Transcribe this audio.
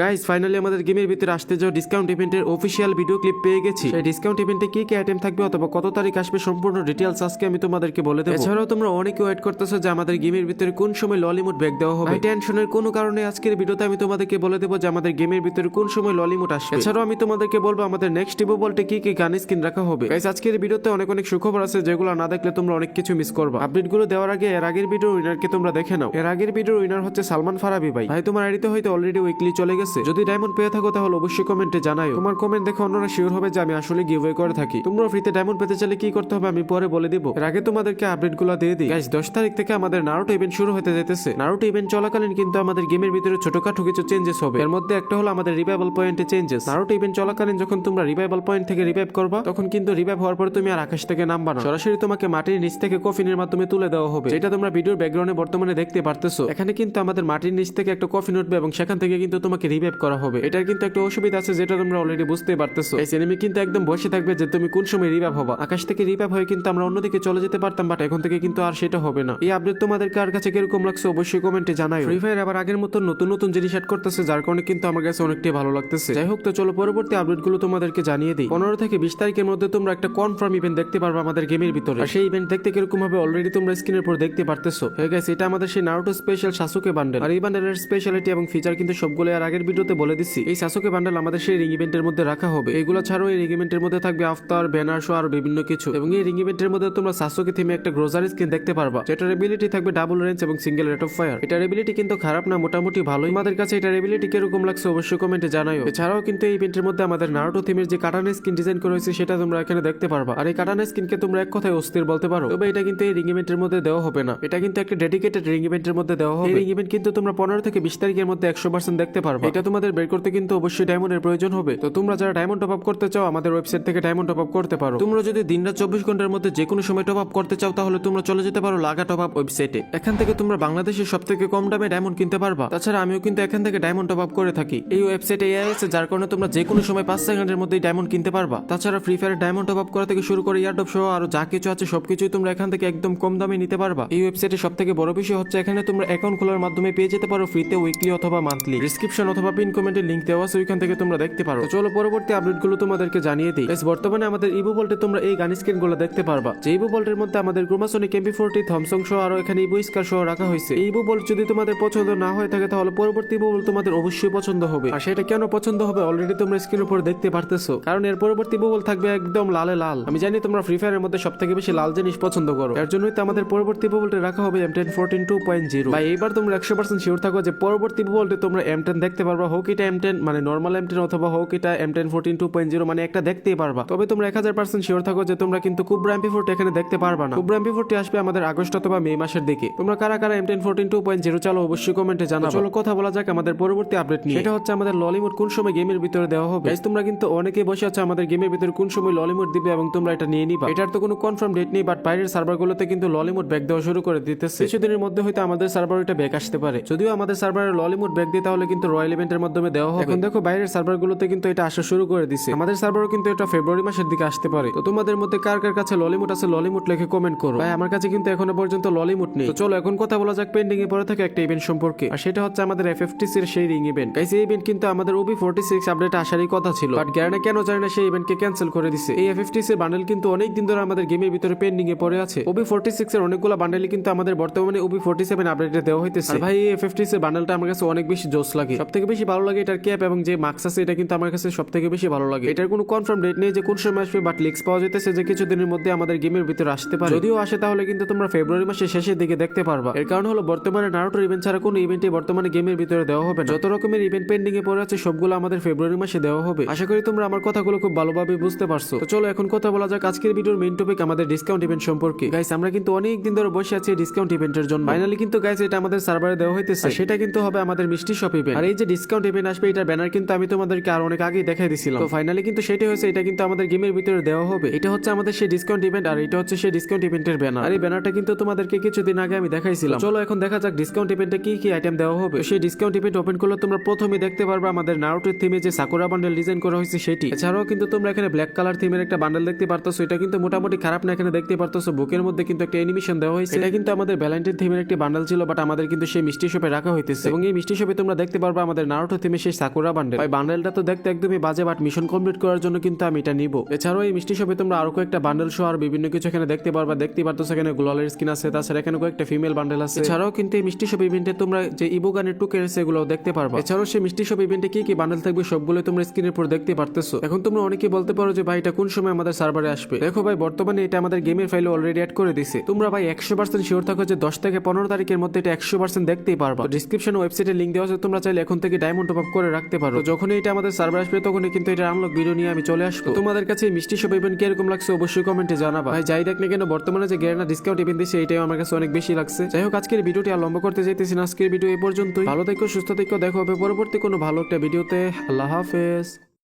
Guys finally আমাদের গেমের ভিতরে আসতে যাওয়া ডিসকাউন্ট ইভেন্টের অফিসিয়াল ভিডিও ক্লিপ পেয়ে গেছি। এই ডিসকাউন্ট ইভেন্টে কি কি আইটেম থাকবে অথবা কত তারিখ আসবে সম্পূর্ণ ডিটেইলস আজকে আমি তোমাদেরকে বলে দেব। এছাড়াও তোমরা অনেকে ওয়েট করতেছো যে আমাদের গেমের ভিতরে কোন সময় ললিমুড ব্যাক দেওয়া হবে। টেনশনের কোনো কারণে আজকের ভিডিওতে আমি তোমাদেরকে বলে দেব যে আমাদের গেমের ভিতরে কোন সময় ললিমুড আসবে। এছাড়াও আমি তোমাদেরকে বলবো আমাদের নেক্সট ইভো বলতে কি কি গান স্কিন রাখা হবে। গাইস আজকের ভিডিওতে অনেক অনেক সুখবর আছে যেগুলো না দেখলে তোমরা অনেক কিছু মিস করবে। আপডেটগুলো দেওয়ার আগে এর আগের ভিডিওর উইনারকে তোমরা দেখে নাও। এর আগের ভিডিওর উইনার হচ্ছে সালমান ফারাবি ভাই। ভাই তোমার আইডিতে হয়তো অলরেডি উইকলি চলে গেছে। যদি ডায়মন্ড পেয়ে থাকো তাহলে অবশ্যই কমেন্টে জানাও। তোমার কমেন্ট দেখে অন্যরা শিওর হবে যে আমি আসলে গিভওয়ে করে থাকি। তোমরা ফ্রিতে ডায়মন্ড পেতে চাইলে কি করতে হবে আমি পরে বলে দিব। এর আগে তোমাদেরকে আপডেটগুলো দিয়ে দিই। গাইস 10 তারিখ থেকে আমাদের নারুটো ইভেন্ট শুরু হতে যাইতেছে। নারুটো ইভেন্ট চলাকালীন কিন্তু আমাদের গেমের ভিতরে ছোটখাটো কিছু চেঞ্জেস হবে। এর মধ্যে একটা হলো আমাদের রিভাইভাল পয়েন্টে চেঞ্জেস। নারুটো ইভেন্ট চলাকালীন যখন তোমরা রিভাইভাল পয়েন্ট থেকে রিভাইভ করবা তখন কিন্তু রিভাইভ হওয়ার পর তুমি আর আকাশ থেকে নামবা না, সরাসরি তোমাকে মাটির নিচ থেকে কফিনের মাধ্যমে তুলে দেওয়া হবে। যেটা তোমরা ভিডিওর ব্যাকগ্রাউন্ডে বর্তমানে দেখতে পারতেছো। এখানে কিন্তু আমাদের মাটির নিচ থেকে একটা কফিন উঠবে এবং সেখান থেকে কিন্তু তোমাকে রিভাইভ করা হবে। এটার কিন্তু একটা অসুবিধা আছে যেটা তোমরা অলরেডি বুঝতে পারতেছো। এই এনিমি কিন্তু একদম বসে থাকবে যে তুমি কোন সময় রিভাইভ হবা। আকাশ থেকে রিভাইভ হয়ে কিন্তু আমরা অন্যদিকে চলে যেতে পারতাম, বাট এখন থেকে কিন্তু আর সেটা হবে না। এই আপডেট তোমাদের কার কাছে কিরকম লাগছে অবশ্যই কমেন্টে জানাও। ফ্রি ফায়ার আবার আগের মতো নতুন নতুন জিনিস অ্যাড করতেছে যার কারণে কিন্তু আমার কাছে অনেকটাই ভালো লাগতেছে। যাই হোক, তো চলো পরবর্তী আপডেটগুলো তোমাদেরকে জানিয়ে দিই। 15 থেকে 20 তারিখের মধ্যে তোমরা একটা কনফার্ম ইভেন্ট দেখতে পারবে আমাদের গেমের ভিতরে। আর সেই ইভেন্ট দেখতে কিরকম হবে অলরেডি তোমরা স্ক্রিনের উপর দেখতে পারতেছো। হ্যাঁ গাইস, এটা আমাদের সেই নারুটো স্পেশাল সাসুকে বান্ডেল। আর এই বান্ডেলের স্পেশালিটি এবং ফিচার কিন্তু সবগুলো আর আগের ভিডিওতে বলে দিচ্ছি। এই সাসুকে বান্ডেল আমাদের সেই রিং ইভেন্টের মধ্যে রাখা হবে। এগুলো ছাড়াও এই রিং ইভেন্টের মধ্যে থাকবে আফতার, ব্যানার শো আর বিভিন্ন কিছু। এবং এই রিং ইভেন্টের মধ্যে তোমরা সাসুকে থিমে একটা গ্রোজারি স্কিন দেখতে পারবা, যেটার এবিলিটি থাকবে ডাবল রেঞ্জ এবং সিঙ্গেল রেট অফ ফায়ার। এটার এবিলিটি কিন্তু খারাপ না, মোটামুটি ভালোই। তোমাদের কাছে এটার এবিলিটি কিরকম লাগছে অবশ্যই কমেন্টে জানাও। এছাড়াও কিন্তু এই ইভেন্টের মধ্যে আমাদের নারুটো থিমের যে কাটানা স্কিন ডিজাইন করা হয়েছে সেটা তোমরা এখানে দেখতে পারবা। আর এই কাটানা স্কিনকে তোমরা এক কথায় অস্থির বলতে পারো। তবে এটা কিন্তু এই রিং ইভেন্টের মধ্যে দেওয়া হবে না, এটা কিন্তু একটা ডেডিকেটেড রিং ইভেন্টের মধ্যে দেওয়া হবে। এই রিং ইভেন্ট কিন্তু তোমরা 15 থেকে 20 তারিখের মধ্যে 100% দেখতে পারবা। এটা তোমাদের বের করতে কিন্তু অবশ্যই ডায়মন্ডের প্রয়োজন হবে। তো তোমরা যারা ডায়মন্ড টপ আপ করতে চাও আমাদের ওয়েবসাইট থেকে ডায়মন্ড টপ আপ করতে পারো। তোমরা যদি দিনরাত 24 ঘন্টার মধ্যে যে কোনো সময় টপ আপ করতে চাও তাহলে তোমরা চলে যেতে পারো লাগা টপ আপ ওয়েবসাইটে। এখান থেকে তোমরা বাংলাদেশের সবথেকে কম দামে ডায়মন্ড কিনতে পারবা। তাছাড়া আমিও কিন্তু এখান থেকে ডায়মন্ড টপ আপ করে থাকি। এই ওয়েবসাইটে এআই আছে যার কারণে তোমরা যে কোনো সময় 5 সেকেন্ডের মধ্যে ডায়মন্ড কিনতে পারবা। তাছাড়া free fire diamond top up করা থেকে শুরু করে ইয়ারড্রপ সহ আরো যা কিছু আছে সবকিছুই তোমরা এখান থেকে একদম কম দামে নিতে পারবা। এই ওয়েবসাইটে সবথেকে বড় বিষয় হচ্ছে এখানে তোমরা অ্যাকাউন্ট খোলার মাধ্যমে পেয়ে যেতে পারো ফ্রিতে উইকলি অথবা মান্থলি। ডেসক্রিপশন অথবা পিন কমেন্টে লিংক দেওয়া আছে, ওইখান থেকে তোমরা দেখতে পারো। তো চলো পরবর্তী আপডেটগুলো তোমাদেরকে জানিয়ে দিই। বর্তমানে আমাদের ইভো বল্টে তোমরা এই গান স্কিনগুলো দেখতে পারবা। যে ইভো বল্টের মধ্যে আমাদের ক্রোমাসনিক MP40 থমসং সহ আরো এখানে ইভো স্কার সহ রাখা হয়েছে। এই ইভো বল্ট যদি তোমাদের পছন্দ না হয়ে থাকে তাহলে পরবর্তী ইভো বল্ট তোমাদের অবশ্যই পছন্দ হবে। আর সেটা কেন পছন্দ হবে অলরেডি তোমরা স্ক্রিনের উপর দেখতে পারতেছো, কারণ এর পরবর্তী ইভো বল্ট থাকবে একদম লালে লাল। আমি জানি তোমরা ফ্রি ফায়ারের মধ্যে সবথেকে বেশি লাল জিনিস পছন্দ করো, এর জন্যই তো আমাদের পরবর্তী ইভো বল্টে রাখা হবে M10 14 2.0। ভাই এইবার তোমরা 100% শিওর থাকো যে পরবর্তী ইভো বল্টে তোমরা M10 দেখতে পারবা, হোক এটা M10 মানে নরমাল M10 অথবা হোক এটা M10 14 2.0 মানে একটা দেখতেই পারবা। তবে তোমরা 1000% শিওর থাকো যে তোমরা কিন্তু কুবরা MP40 এখানে দেখতে পারবা না। কুবরা MP40 আসবে আমাদের আগস্ট অথবা মে মাসের দিকে। তোমরা কারা কারা M10 14 2.0 চালো অবশ্যই কমেন্টে জানাও। চলো কথা বলা যাক আমাদের পরবর্তী আপডেট নিয়ে। এটা হচ্ছে আমাদের ললিমুড কোন সময় গেমের ভিতরে দেওয়া হবে। গাইস তোমরা কিন্তু অনেকেই বসে আছো আমাদের গেমের ভিতরে কোন সময় ললিমুড দিবে এবং তোমরা এটা নিয়ে নিবা। এটার তো কোনো কনফার্ম ডেট নেই, বাট বাইরের সার্ভারগুলোতে কিন্তু ললিমুড ব্যাক দেওয়া শুরু করে দিতেছে। কিছুদিনের মধ্যে হয়তো আমাদের সার্ভার এটা ব্যাক আসতে পারে। যদিও আমাদের সার্ভারে ললিমুড ব্যাক দিয়ে তাহলে কিন্তু রয়্যাল ইভেন্টের মাধ্যমে দেওয়া হবে। এখন দেখো বাইরের সার্ভারগুলোতে কিন্তু এটা আসা শুরু করে দিছে। আমাদের সার্ভারও কিন্তু এটা ফেব্রুয়ারি মাসের দিকে আসতে পারে। তো তোমাদের মধ্যে কার কার কাছে ললিমুড আছে ললিমুড লিখে কমেন্ট করো। ভাই আমার কাছে কিন্তু এখনো পর্যন্ত ললিমুড নেই। তো চলো এখন কথা বলা যাক পেন্ডিং এ পড়ে থাকা একটা ইভেন্ট সম্পর্কে। আর সেটা হচ্ছে আমাদের FFTC এর সেই রিং ইভেন্ট। গাইস এই ইভেন্ট কিন্তু আমাদের OB46 আপডেট আসারই কথা ছিল, বাট গ্যারানে কেন জানি না সেই ইভেন্টকে ক্যান্সেল করে দিছে। এই FFTC এর বান্ডেল কিন্তু অনেক দিন ধরে আমাদের গেমের ভিতরে পেন্ডিং এ পড়ে আছে। OB46 এর অনেকগুলো বান্ডেলই কিন্তু আমাদের বর্তমানে OB47 আপডেটে দেওয়া হইতেছে। আর ভাই এই FFTC এর বান্ডেলটা আমার কাছে অনেক বেশি জোস লাগে। সবথেকে বেশি ভালো লাগে এটার ক্যাপ এবং যে মাস্ক আছে এটা কিন্তু আমার কাছে সবথেকে বেশি ভালো লাগে। এটার কোনো কনফার্ম ডেট নেই যে কোন সময় আসবে, বাট লিক্স পাওয়া যাইতেছে যে কিছুদিনের মধ্যে আমাদের গেমের ভিতরে আসতে পারে। যদিও আসে তাহলে কিন্তু তোমরা ফেব্রুয়ারি মাসের শেষের দিকে দেখতে পারবা। এর কারণ হলো বর্তমানে নারুটো ইভেন্ট ছাড়া কোনো ইভেন্টই বর্তমানে গেমের ভিতরে দেওয়া হবে না। যত রকমের ইভেন্ট পেন্ডিং এ পড়ে আছে সবগুলো আমাদের ফেব্রুয়ারি মাসে দেওয়া হবে। আশা করি তোমরা আমার কথাগুলো খুব ভালোভাবে বুঝতে পারছো। তো চলো এখন কথা বলা যাক আজকের ভিডিওর মেইন টপিক আমাদের ডিসকাউন্ট ইভেন্ট সম্পর্কে। গাইস আমরা কিন্তু অনেক দিন ধরে বসে আছি ডিসকাউন্ট ইভেন্টের জন্য। ফাইনালি কিন্তু গাইস এটা আমাদের সার্ভারে দেওয়া হইতেছে। সেটা কিন্তু হবে আমাদের মিষ্টি শপ ইভেন্ট। আর এই যে ডিসকাউন্ট ইভেন্ট আসবে এটার ব্যানার কিন্তু আমি তোমাদেরকে আর অনেক আগেই দেখাই দিছিলাম। তো ফাইনালি কিন্তু সেটাই হয়েছে, এটা কিন্তু আমাদের গেমের ভিতরে দেওয়া হবে। এটা হচ্ছে আমাদের সেই ডিসকাউন্ট ইভেন্ট আর এটা হচ্ছে সেই ডিসকাউন্ট ইভেন্টের ব্যানার। আর এই ব্যানারটা কিন্তু তোমাদেরকে কিছুদিন আগে আমি দেখাইছিলাম। চলো এখন দেখা যাক ডিসকাউন্ট ইভেন্টে কি কি আইটেম দেওয়া হবে। সেই ডিসকাউন্ট ইভেন্ট ওপেন করলে তোমরা প্রথমেই দেখতে পারবে আমাদের নারুটোর থিমে যে সাকুরা বান্ডেল ডিজাইন করা হয়েছে সেটি। এছাড়াও কিন্তু তোমরা এখানে ব্ল্যাক কালার থিমের একটা বান্ডেল দেখতে পারতেছো, এটা কিন্তু মোটামুটি খারাপ না। এখানে দেখতে পারতেছো বুকের মধ্যে কিন্তু একটা অ্যানিমেশন দেওয়া হয়েছে। এটা কিন্তু আমাদের ভ্যালেন্টাইন থিমের একটি বান্ডেল ছিল, বাট আমাদের কিন্তু সেই মিষ্টি শপে রাখা হইতেছে। এবং এই মিষ্টি শপে তোমরা দেখতে পারবে আমাদের আমাদের নারুটো থিমে সেই সাকুরা বান্ডেল। ভাই বান্ডেলটা তো দেখতে একদমই বাজে, বাট মিশন কমপ্লিট করার জন্য কিন্তু আমি এটা নিব। এছাড়াও এই মিষ্টি শপে তোমরা আরো কয়েকটা বান্ডেল সহ আর বিভিন্ন কিছু এখানে দেখতে পারবা। দেখতে পারতো সেখানে গ্লোয়ালের স্কিন আছে, তাছাড়া এখানে কয়েকটা ফিমেল বান্ডেল আছে। এছাড়াও কিন্তু এই মিষ্টি শপ ইভেন্টে তোমরা যে ইবোগানের টুকেন সেগুলো দেখতে পারবা। এছাড়াও সেই মিষ্টি শপ ইভেন্টে কি কি বান্ডেল থাকবে সবগুলো তোমরা স্ক্রিনের উপর দেখতে পারতেছো। এখন তোমরা অনেকেই বলতে পারো যে ভাই এটা কোন সময় আমাদের সার্ভারে আসবে। দেখো ভাই বর্তমানে এটা আমাদের গেমের ফাইলে অলরেডি অ্যাড করে দিছে। তোমরা ভাই 100% শিওর থাকো যে 10 থেকে 15 তারিখের মধ্যে এটা 100% দেখতেই পারবা। ডিসক্রিপশন ওয়েবসাইটে লিংক দেওয়া আছে, তোমরা চাইলে এখন থেকে ডায়মন্ড টপ আপ করে রাখতে পারো। যখনই এটা আমাদের সার্ভার আসবে তখনই কিন্তু এটা আনলক ভিডিও নিয়ে আমি চলে আসবো। তোমাদের কাছে এই মিষ্টি শপ ইভেন্ট কিরকম লাগছে অবশ্যই কমেন্টে জানাবা। ভাই যাই দেখ না কেন বর্তমানে যে গেরানা ডিসকাউন্ট ইভেন্ট দিচ্ছে এটাই আমার কাছে অনেক বেশি লাগছে। যাই হোক আজকের ভিডিওটি আর লম্বা করতে চাইতেছি না, আজকের ভিডিও এই পর্যন্তই। ভালো থেকো, সুস্থ থেকো, দেখা হবে পরবর্তী কোনো ভালো একটা ভিডিওতে। আল্লাহ হাফেজ।